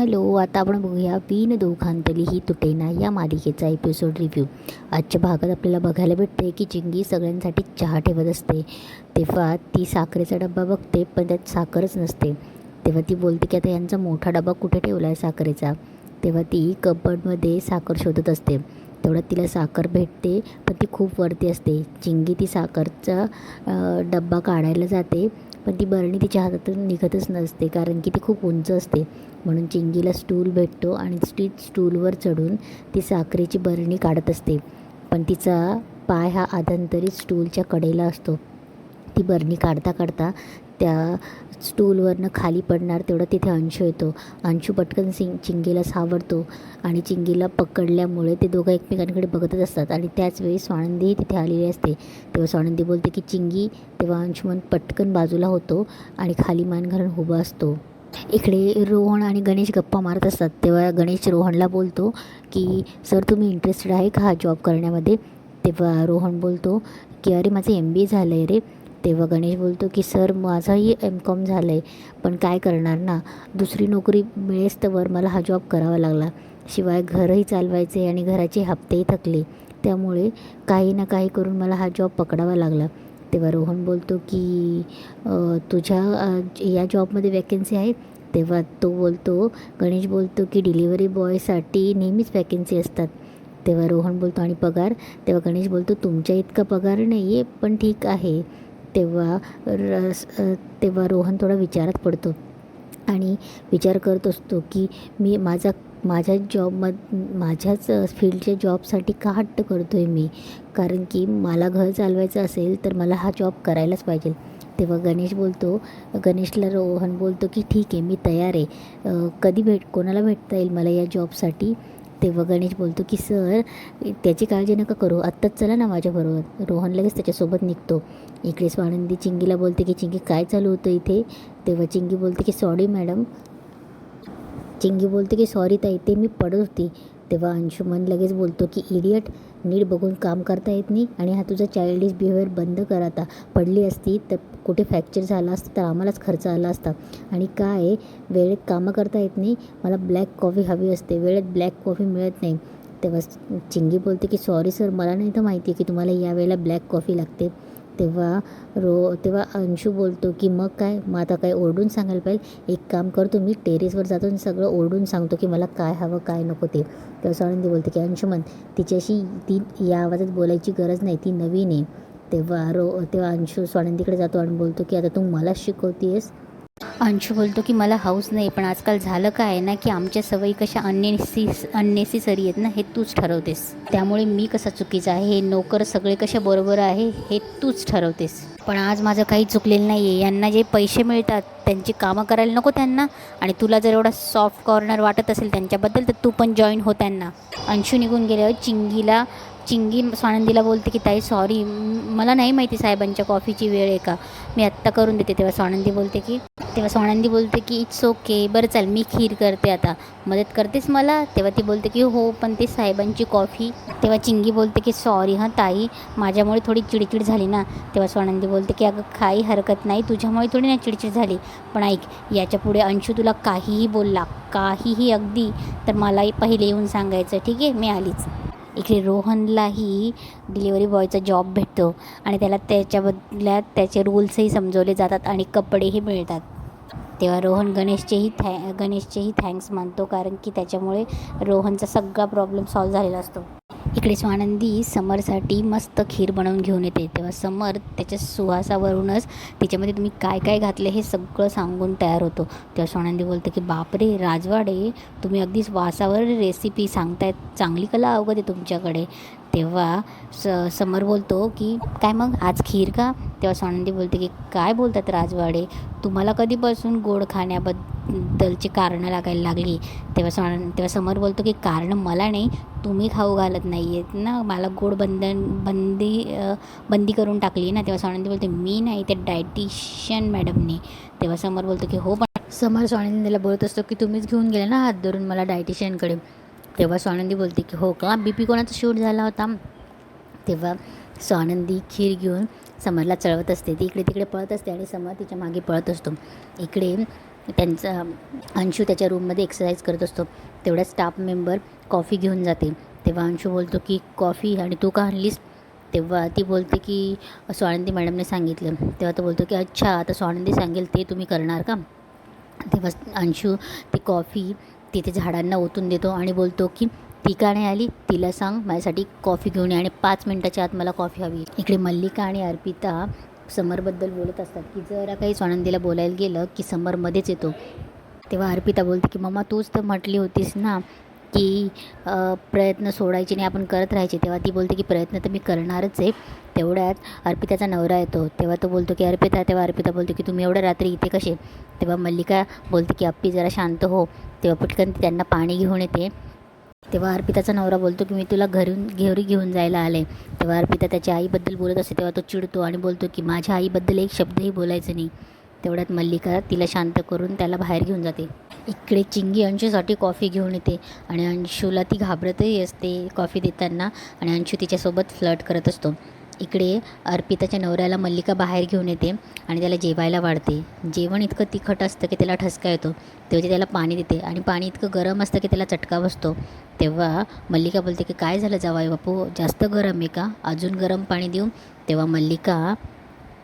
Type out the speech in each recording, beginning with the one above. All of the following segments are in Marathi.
हॅलो, आता आपण बघूया विण दोघांतली ही तुटेना या मालिकेचा एपिसोड रिव्ह्यू. आजच्या भागात आपल्याला बघायला भेटते की चिंगी सगळ्यांसाठी चहा ठेवत असते. तेव्हा ती साखरेचा डब्बा बघते, पण त्यात साखरच नसते. तेव्हा ती बोलते की आता यांचा मोठा डबा कुठे ठेवला आहे साखरेचा. तेव्हा ती कबर्डमध्ये साखर शोधत असते. तेवढ्यात तिला साखर भेटते, पण ती खूप वरती असते. चिंगी ती साखरचा डब्बा काढायला जाते, पण ती बरणी तिच्या हातातून निघतच नसते, कारण की ती खूप उंच असते. म्हणून चिंगीला स्टूल भेटतो आणि ती स्टूलवर चढून ती साखरेची बरणी काढत असते. पण तिचा पाय हा आदंतरी स्टूलच्या कडेला असतो. ती बरणी काढता काढता त्या स्टूलवरनं खाली पडणार तेवढं तिथे अंशू येतो. अंशू पटकन चिंगीला सावरतो आणि चिंगीला पकडल्यामुळे ते दोघं एकमेकांकडे बघतच असतात. आणि त्याचवेळी स्वानंदीही तिथे आलेली असते. तेव्हा स्वानंदी बोलते की चिंगी. तेव्हा अंशुमन पटकन बाजूला होतो आणि खाली मान घालून उभा असतो. इकडे रोहन आणि गणेश गप्पा मारत असतात. तेव्हा गणेश रोहनला बोलतो की सर, तुम्ही इंटरेस्टेड आहे का हा जॉब करण्यामध्ये. तेव्हा रोहन बोलतो की अरे, माझं MBA झालं आहे रे. तेव्हा गणेश बोलतो की सर, माझंही MCOM झालं आहे, पण काय करणार ना, दुसरी नोकरी मिळेस्तोवर मला हा जॉब करावा लागला. शिवाय घरही चालवायचे आणि घराचे हप्तेही थकले, त्यामुळे काही ना काही करून मला हा जॉब पकडावा लागला. तेव्हा रोहन बोलतो की तुझ्या या जॉबमध्ये वॅकन्सी आहे. तेव्हा तो बोलतो, गणेश बोलतो की डिलिव्हरी बॉयसाठी नेहमीच वॅकन्सी असतात. तेव्हा रोहन बोलतो आणि पगार. तेव्हा गणेश बोलतो तुमच्या इतका पगार नाही आहे, पण ठीक आहे. तेव्हा तेव्हा रोहन थोडा विचारात पडतो आणि विचार करत असतो की मी माझ्याच फील्डच्या जॉबसाठी का हट्ट करतो आहे मी, कारण की मला घर चालवायचं असेल तर मला हा जॉब करायलाच पाहिजे. तेव्हा गणेशला रोहन बोलतो की ठीक आहे, मी तयार आहे. कोणाला भेटता येईल मला या जॉबसाठी. तेव्हा गणेश बोलतो की सर, त्याची काळजी नका करू, आत्ताच चला ना माझ्याबरोबर. रोहन लगेच त्याच्यासोबत निघतो. इकडे स्वानंदी चिंगीला बोलते की चिंगी, काय चालू होतं इथे. तेव्हा चिंगी बोलते की सॉरी मॅडम. चिंगी बोलते की सॉरी ताई, ते मी पडत होती. तेव्हा अंशुमन लगेच बोलतो की इडियट, नीट बघून काम करता येत नाही आणि हा तुझा चाइल्डिश बिहेवियर बंद कर आता. पडली असती तर कुठे फ्रॅक्चर झाला असतं तर आम्हालाच खर्च आला असता. आणि काय वेळेत कामं करता येत नाही. मला ब्लॅक कॉफी हवी असते, वेळेत ब्लॅक कॉफी मिळत नाही. तेव्हा चिंगी बोलते की सॉरी सर, मला नाही तर माहिती की तुम्हाला या वेळेला ब्लॅक कॉफी लागते. तेव्हा अंशू बोलतो की मग आता काय ओरडून सांगायला पाहिजे. एक काम करतो, मी टेरेसवर जातो आणि सगळं ओरडून सांगतो की मला काय हवं काय नको ते. तेव्हा स्वानंदी बोलते की अंशुमन, तिच्याशी ती या आवाजात बोलायची गरज नाही, ती नवीन आहे. तेव्हा अंशू स्वानंदीकडे जातो आणि बोलतो की आता तू मला शिकवतेस. अंशू बोलतो की मला हाऊस नाही, पण आजकाल झालं काय आहे ना की आमच्या सवयी कशा अननेसेसरी आहेत ना, हे तूच ठरवतेस. त्यामुळे मी कसा चुकीचा आहे, हे नोकर सगळे कसे बरोबर आहे हे तूच ठरवतेस. पण आज माझं काही चुकलेलं नाही आहे. यांना जे पैसे मिळतात त्यांची कामं करायला नको त्यांना. आणि तुला जर एवढा सॉफ्ट कॉर्नर वाटत असेल त्यांच्याबद्दल तर तू पण जॉईन हो त्यांना. अंशू निघून गेल्यावर चिंगी स्वानंदीला बोलते की ताई सॉरी, मला नाही माहिती साहेबांच्या कॉफीची वेळ आहे का, मी आत्ता करून देते. तेव्हा स्वानंदी बोलते की इट्स ओके, बरं चल मी खीर करते आता, मदत करतेस मला. तेव्हा ती बोलते की हो, पण ते साहेबांची कॉफी. तेव्हा चिंगी बोलते की सॉरी हां ताई, माझ्यामुळे थोडी चिडचिड झाली ना. तेव्हा स्वानंदी बोलते की अगं काही हरकत नाही, तुझ्यामुळे थोडी ना चिडचिड झाली. पण ऐक, याच्यापुढे अंशू तुला काहीही बोलला, काहीही अगदी, तर मलाही पहिले येऊन सांगायचं, ठीक आहे, मी आलीच. इकडे रोहनलाही डिलिव्हरी बॉयचा जॉब भेटतो आणि त्याला त्याच्या बदल्यात त्याचे रूल्सही समजवले जातात आणि कपडेही मिळतात. तेव्हा रोहन गणेशचेही थँक्स मानतो, कारण की त्याच्यामुळे रोहनचा सगळा प्रॉब्लेम सॉल्व्ह झालेला असतो. इकडे स्वानंदी समरसाठी मस्त खीर बनवून घेऊन येते. तेव्हा समर त्याच्या सुवासावरूनच तिच्यामध्ये तुम्ही काय काय घातले हे सगळं सांगून तयार होतो. तेव्हा स्वानंदी बोलते की बापरे राजवाडे, तुम्ही अगदीच वासावर रेसिपी सांगतायत, चांगली कला अवगत आहे तुमच्याकडे. तेव्हा समर बोलतो की काय मग आज खीर का. तेव्हा स्वानंदी बोलते की काय बोलतात राजवाडे, तुम्हाला कधीपासून गोड खाण्याबद्दलची कारणं लागायला लागली. तेव्हा समर बोलतो की कारण मला नाही, तुम्ही खाऊ घालत नाही आहेत ना मला, गोड बंदी करून टाकली ना. तेव्हा स्वानंदी बोलते मी नाही, ते डायटिशियन मॅडमने. तेव्हा समर बोलतो की हो, पण समर स्वानंदीला बोलत असतो की तुम्हीच घेऊन गेला ना हात धरून मला डायटिशियनकडे. तेव्हा स्वानंदी बोलते की हो का, BP कोणाचा शूट झाला होता. तेव्हा स्वानंदी खीर घेऊन समरला चढवत असते. ती इकडे तिकडे पळत असते आणि समर तिच्या मागे पळत असतो. इकडे त्यांचा अंशू त्याच्या रूममध्ये एक्सरसाइज करत असतो. तेवढ्या स्टाफ मेंबर कॉफी घेऊन जाते. तेव्हा अंशू बोलतो की कॉफी आणि तू का आणलीस? तेव्हा ती बोलते की स्वानंदी मॅडमने सांगितलं. तेव्हा तो बोलतो की अच्छा, आता स्वानंदी सांगेल ते तुम्ही करणार का? तेव्हा अंशू ती कॉफी तिथे झाडांना ओतून देतो आणि बोलतो की ती का नाही आली, तिला सांग माझ्यासाठी कॉफी घेऊन ये आणि 5 मिनटाच्या आत मला कॉफी हवी. इकडे मल्लिका आणि अर्पिता समरबद्दल बोलत असतात की जरा काही स्वानंदीला बोलायला गेलं की समरमध्येच येतो. तेव्हा अर्पिता बोलते की मम्मा तूच तर म्हटली होतीस ना की प्रयत्न सोडायचे नाही, आपण करत राहायचे. तेव्हा ती बोलते की प्रयत्न तर मी करणारच आहे. तेवढ्यात अर्पिताचा नवरा येतो. तेव्हा तो बोलतो की अर्पिता, तेव्हा अर्पिता बोलतो की तुम्ही एवढ्या रात्री इथे कसे? तेव्हा मल्लिका बोलते की अप्पी जरा शांत हो. तेव्हा पटकन ती त्यांना पाणी घेऊन येते. तेव्हा अर्पिताचा नवरा बोलतो की मी तुला घरी घेऊन जायला आले. तेव्हा अर्पिता त्याच्या आईबद्दल बोलत असते. तेव्हा तो चिडतो आणि बोलतो की माझ्या आईबद्दल एक शब्दही बोलायचं नाही. तेवढ्यात मल्लिका तिला शांत करून त्याला बाहेर घेऊन जाते. इकडे चिंगी अंशूसाठी कॉफी घेऊन येते आणि अंशूला ती घाबरतही असते कॉफी देताना आणि अंशू तिच्यासोबत फ्लर्ट करत असतो. इकडे अर्पिताच्या नवऱ्याला मल्लिका बाहेर घेऊन येते आणि त्याला जेवायला वाढते. जेवण इतकं तिखट असतं की त्याला ठसका येतो. तेव्हा ती त्याला पाणी देते आणि पाणी इतकं गरम असतं की त्याला चटका बसतो. तेव्हा मल्लिका बोलते की काय झालं जावई बापू, जास्त गरम आहे का, अजून गरम पाणी देऊ? तेव्हा मल्लिका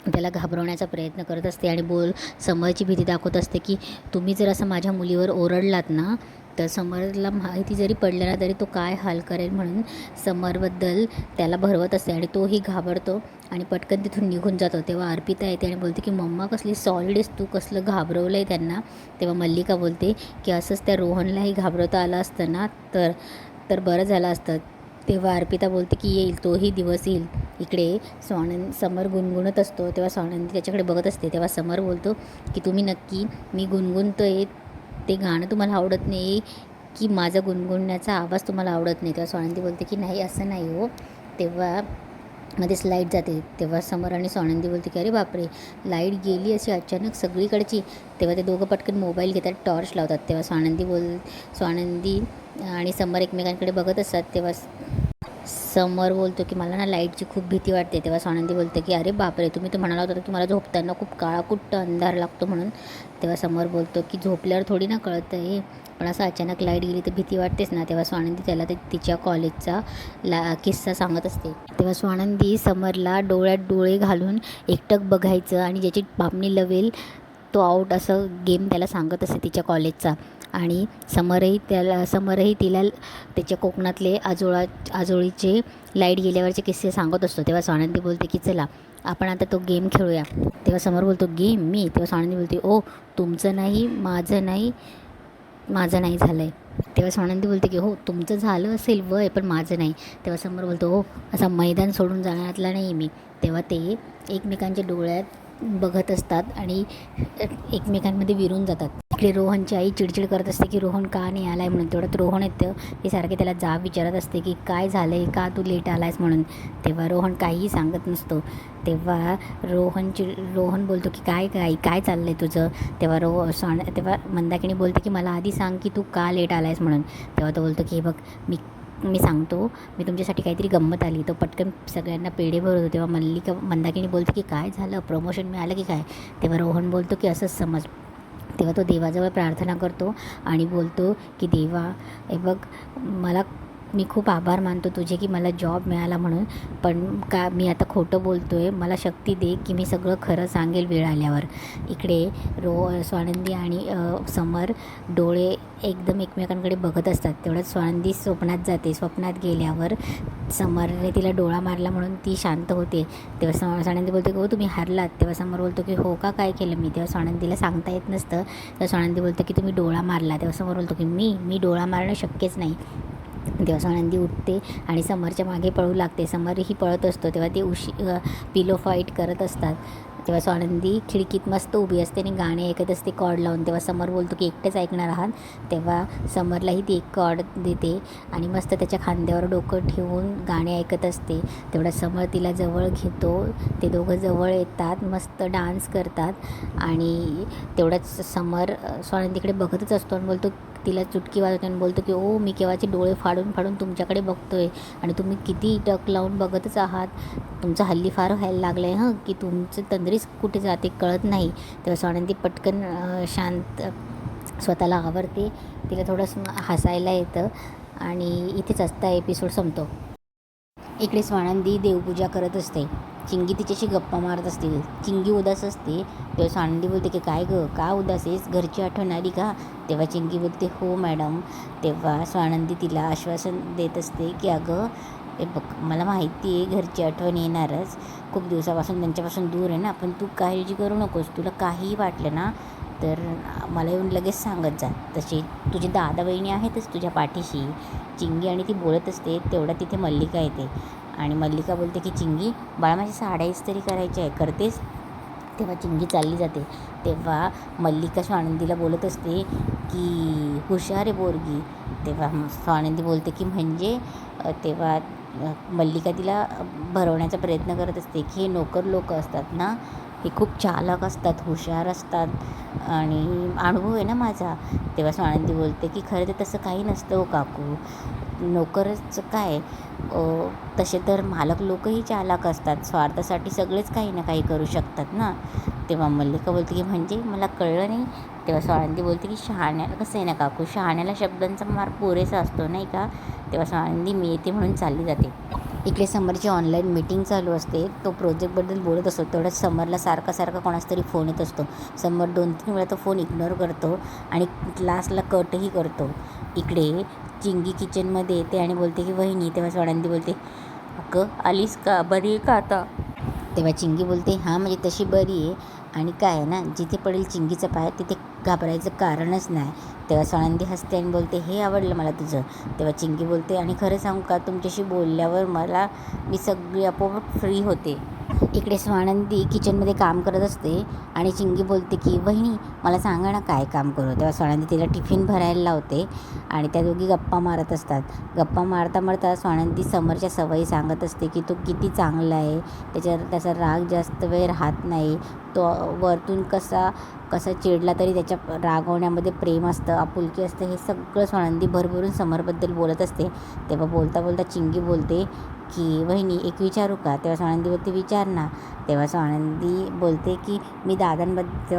त्याला घाबरवण्याचा प्रयत्न करत असते आणि समरची भीती दाखवत असते की तुम्ही जर असं माझ्या मुलीवर ओरडलात ना तर समरला माहिती जरी पडलं ना तरी तो काय हाल करेल, म्हणून समरबद्दल त्याला भरवत असते आणि तोही घाबरतो आणि पटकन तिथून निघून जातो. तेव्हा अर्पिता येते आणि बोलते की मम्मा कसली सॉलिड आहेस तू, कसलं घाबरवलं आहे त्यांना. तेव्हा मल्लिका बोलते की असंच त्या रोहनलाही घाबरवता आलं असतं ना तर बरं झालं असतं. तेव्हा अर्पिता बोलते की येईल, तोही दिवस येईल. इकडे समर गुणगुणत असतो. तेव्हा स्वानंदी त्याच्याकडे बघत असते. तेव्हा समर बोलतो की तुम्ही नक्की मी गुणगुणतो आहे ते गाणं तुम्हाला आवडत नाही की माझा गुणगुणण्याचा आवाज तुम्हाला आवडत नाही? तेव्हा स्वानंदी बोलते की नाही असं नाही हो. तेव्हा मध्येच लाईट जाते. तेव्हा समर आणि स्वानंदी बोलते की अरे बापरे, लाईट गेली अशी अचानक सगळीकडची. तेव्हा ते दोघं पटकन मोबाईल घेतात, टॉर्च लावतात. तेव्हा स्वानंदी आणि समर एकमेकांकडे बघत असतात. तेव्हा समर बोलतो की मला ना लाईटची खूप भीती वाटते. तेव्हा स्वानंदी बोलते की अरे बापरे, तुम्ही तर म्हणाला होता की तुम्हाला झोपताना खूप काळाकुट्ट अंधार लागतो म्हणून. तेव्हा समर बोलतो की झोपल्यावर थोडी ना कळतं आहे, पण असं अचानक लाईट गेली तर भीती वाटतेच ना. तेव्हा स्वानंदी त्याला तिच्या कॉलेजचा किस्सा सांगत असते. तेव्हा स्वानंदी समरला डोळ्यात डोळे घालून एकटक बघायचं आणि ज्याची पापणी लवेल तो आऊट असं गेम त्याला सांगत असते तिच्या कॉलेजचा. आणि समरही तिला त्याच्या कोकणातले आजोळीचे लाईट गेल्यावरचे किस्से सांगत असतो. तेव्हा स्वानंदी बोलते की चला आपण आता तो गेम खेळूया. तेव्हा समर बोलतो गेम मी? तेव्हा स्वानंदी बोलते ओ तुमचं नाही, माझं नाही झालं आहे. तेव्हा स्वानंदी बोलते की हो तुमचं झालं असेल वय, पण माझं नाही. तेव्हा समर बोलतो हो असा मैदान सोडून जाण्यातला नाही मी. तेव्हा ते एकमेकांच्या डोळ्यात बघत असतात आणि एकमेकांमध्ये विरून जातात. इकडे रोहनची आई चिडचिड करत असते की रोहन का नाही आला आहे म्हणून. तेवढ्यात रोहन येतं. ते सारखे त्याला जाब विचारत असते की काय झालं आहे, का तू लेट आला आहेस म्हणून. तेव्हा रोहन काहीही सांगत नसतो. तेव्हा रोहन बोलतो की काय चाललं आहे तुझं. तेव्हा मंदाकिनी बोलते की मला आधी सांग की तू का लेट आला आहेस म्हणून. तेव्हा तो बोलतो की हे बघ मी सांगतो, मी तुमच्यासाठी काहीतरी गंमत आली. तो पटकन सगळ्यांना पेढे भरवतो. तेव्हा मंदाकिनी बोलते की काय झालं, प्रमोशन मिळालं की काय. तेव्हा रोहन बोलतो की असंच समज. तेव्हा तो देवाजवळ प्रार्थना करतो आणि बोलतो की देवा हे बघ, मी खूप आभार मानतो तुझे की मला जॉब मिळाला म्हणून, पण मी आता खोटं बोलतो आहे, मला शक्ती दे की मी सगळं खरं सांगेल वेळ आल्यावर. इकडे स्वानंदी आणि समर डोळे एकदम एकमेकांकडे बघत असतात. तेवढ्यात स्वानंदी स्वप्नात जाते. स्वप्नात गेल्यावर समरने तिला डोळा मारला म्हणून ती शांत होते. तेव्हा स्वानंदी बोलते की हो तुम्ही हारलात. तेव्हा समर बोलतो की हो का, काय केलं मी. तेव्हा स्वानंदीला सांगता येत नसतं. तेव्हा स्वानंदी बोलतो की तुम्ही डोळा मारला. तेव्हा समर बोलतो की मी डोळा मारणं शक्यच नाही. तेव्हा स्वानंदी उठते आणि समरच्या मागे पळू लागते. समरही पळत असतो. तेव्हा ते पिलो फाईट करत असतात. तेव्हा स्वानंदी खिडकीत मस्त उभी असते आणि गाणे ऐकत असते कॉर्ड लावून. तेव्हा समर बोलतो की एकटेच ऐकणार आहात. तेव्हा समरलाही ती एक कॉर्ड देते आणि मस्त त्याच्या खांद्यावर डोकं ठेवून गाणे ऐकत असते. तेवढा समर तिला जवळ घेतो. ते दोघं जवळ येतात, मस्त डान्स करतात आणि तेवढ्याच समर स्वानंदीकडे बघतच असतो आणि बोलतो तिला चुटकी वाजवतो आणि बोलतो की ओ मी केव्हाचे डोळे फाडून फाडून तुमच्याकडे बघतोय आणि तुम्ही किती टक लावून बघतच आहात. तुमचं हल्ली फार व्हायला लागलं आहे हं, की तुमचं तंद्रीच कुठे जाते कळत नाही. तेव्हा स्वानंदी पटकन शांत स्वतःला आवरते. तिला थोडंसं हसायला येतं आणि इथेच असता एपिसोड संपतो. इकडे स्वानंदी देवपूजा करत असते. चिंगी तिच्याशी गप्पा मारत असते. चिंगी उदास असते. तेव्हा स्वानंदी बोलते की काय गं का उदास आहेस, घरची आठवण आली का? तेव्हा चिंगी बोलते हो मॅडम. तेव्हा स्वानंदी तिला आश्वासन देत असते की अगं हे बघ मला माहिती आहे घरची आठवण येणारच, खूप दिवसापासून त्यांच्यापासून दूर आहे ना, पण तू काळजी करू नकोस. तुला काहीही वाटलं ना तर मला येऊन लगेच सांगत जा. तशी तुझी दादा बहिणी आहेतच तुझ्या पाठीशी. चिंगी आणि ती बोलत असते तेवढ्यात तिथे मल्लिका येते आणि मल्लिका बोलते की चिंगी बाळा माझ्या साड्या इस्त्री करायच्या आहे, करतेस? तेव्हा चिंगी चालली जाते. तेव्हा मल्लिका स्वानंदीला बोलत असते की हुशार आहे पोरगी. तेव्हा स्वानंदी बोलते की म्हणजे तेव्हा मल्लिका तिला भरवण्याचा प्रयत्न करत असते की हे नोकर लोक असतात ना, हे खूप चालाक असतात, हुशार असतात आणि अनुभव आहे ना माझा. तेव्हा स्वानंदी बोलते की खरं तर तसं काही नसतं हो काकू, नोकरच काय तसे तर मालक लोकही चालाक असतात, स्वार्थासाठी सगळेच काही ना काही करू शकतात ना. तेव्हा मल्लिका बोलते की म्हणजे मला कळलं नाही. तेव्हा स्वानंदी बोलते की शहाण्याला कसं आहे ना काकू, शहाण्याला शब्दांचा मार पुरेसा असतो नाही का. तेव्हा स्वानंदी मी येते म्हणून चालली जाते. इकडे समरची ऑनलाईन मीटिंग चालू असते. तो प्रोजेक्टबद्दल बोलत असतो तेवढ्यात समरला सारखा कोणाचा तरी फोन येत असतो. समर 2-3 वेळा तो फोन इग्नोर करतो आणि लास्टला कटही करतो. इकडे चिंगी किचनमध्ये येते आणि बोलते की वहिनी. तेव्हा स्वानंदी बोलते अगं आलीस का, बरी आहे का आता? तेव्हा चिंगी बोलते हां म्हणजे तशी बरी आहे आणि काय आहे ना जिथे पडेल चिंगीचा पाय तिथे घाबरायचं कारणच नाही. तेव्हा स्वानंदी हसते आणि बोलते हे आवडलं मला तुझं. तेव्हा चिंगी बोलते आणि खरं सांगू का तुमच्याशी बोलल्यावर मी सगळी आपोआप फ्री होते. इकडे स्वानंदी किचनमध्ये काम करत असते आणि चिंगी बोलते की वहिनी मला सांगा ना काय काम करू. तेव्हा स्वानंदी तिला टिफिन भरायला लावते आणि त्या दोघी गप्पा मारत असतात. गप्पा मारता मारता स्वानंदी समरच्या सवयी सांगत असते की तो किती चांगला आहे, त्याचा राग जास्त वेळ राहत नाही, तो वरतून कसा चिडला तरी त्याच्या रागवण्यामध्ये प्रेम असतं, आपुलकी असतं. हे सगळं स्वानंदी भरभरून समरबद्दल बोलत असते. तेव्हा बोलता बोलता चिंगी बोलते की वहिनी एक विचारू का. तेव्हा स्वानंदी बोलते विचार ना. तेव्हा स्वानंदी बोलते की मी दादांबद्दल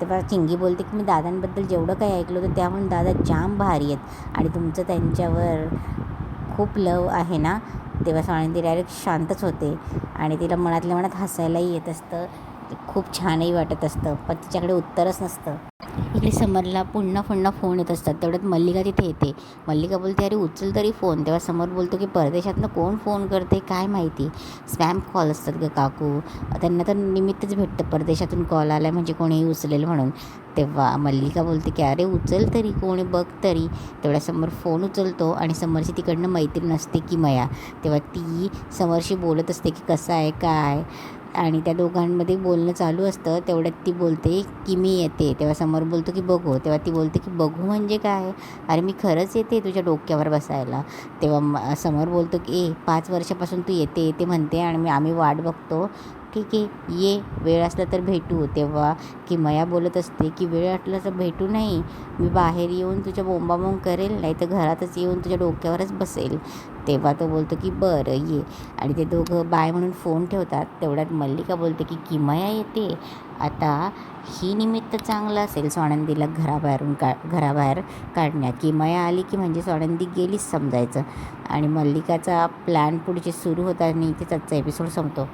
तेव्हा चिंगी बोलते की मी दादांबद्दल जेवढं काही ऐकलं होतं त्याहून दादा जाम भारी आहेत आणि तुमचं त्यांच्यावर खूप लव आहे ना. तेव्हा स्वानंदी डायरेक्ट शांतच होते आणि तिला मनातल्या मनात हसायलाही येत असतं. खूप छानही वाटत असतं पण तिच्याकडे उत्तरच नसतं. इकडे समरला पुन्हा फोन येत असतात. तेवढ्यात मल्लिका तिथे येते. मल्लिका बोलते अरे उचल तरी फोन. तेव्हा समर बोलतो की परदेशातनं कोण फोन करते काय माहिती, स्पॅम कॉल असतात ग काकू, त्यांना तर निमित्तच भेटतं परदेशातून कॉल आला म्हणजे कोणीही उचलेल म्हणून. तेव्हा मल्लिका बोलते की अरे उचल तरी, कोणी बघ तरी. तेवढा समर फोन उचलतो आणि समरची तिकडनं मैत्रीण असते की मया. तेव्हा ती समरशी बोलत असते की कसं आहे काय आणि त्या दोघांमध्ये बोलणं चालू असतं. तेवढ्यात ती बोलते की मी येते. तेव्हा समर बोलतो की बघू. तेव्हा ती बोलते की बघू म्हणजे काय, अरे मी खरंच येते तुझ्या डोक्यावर बसायला. तेव्हा समर बोलतो की 5 वर्षापासून तू येते म्हणते आणि आम्ही वाट बघतो. ठीक आहे ये, वेळ असला तर भेटू. तेव्हा किमया बोलत असते की वेळ असला तर भेटू नाही, मी बाहेर येऊन तुझ्या बोंबाबोंब करेल, नाही तर घरातच येऊन तुझ्या डोक्यावरच बसेल. तेव्हा तो बोलतो की बरं ये आणि ते दोघं बाय म्हणून फोन ठेवतात. तेवढ्यात मल्लिका बोलते की किमया येते आता, ही निमित्त चांगलं असेल स्वानंदीला घराबाहेर काढण्यात. किमया आली की म्हणजे स्वानंदी गेलीच समजायचं आणि मल्लिकाचा प्लॅन पुढचे सुरू होता आणि इथेच आजचा एपिसोड संपतो.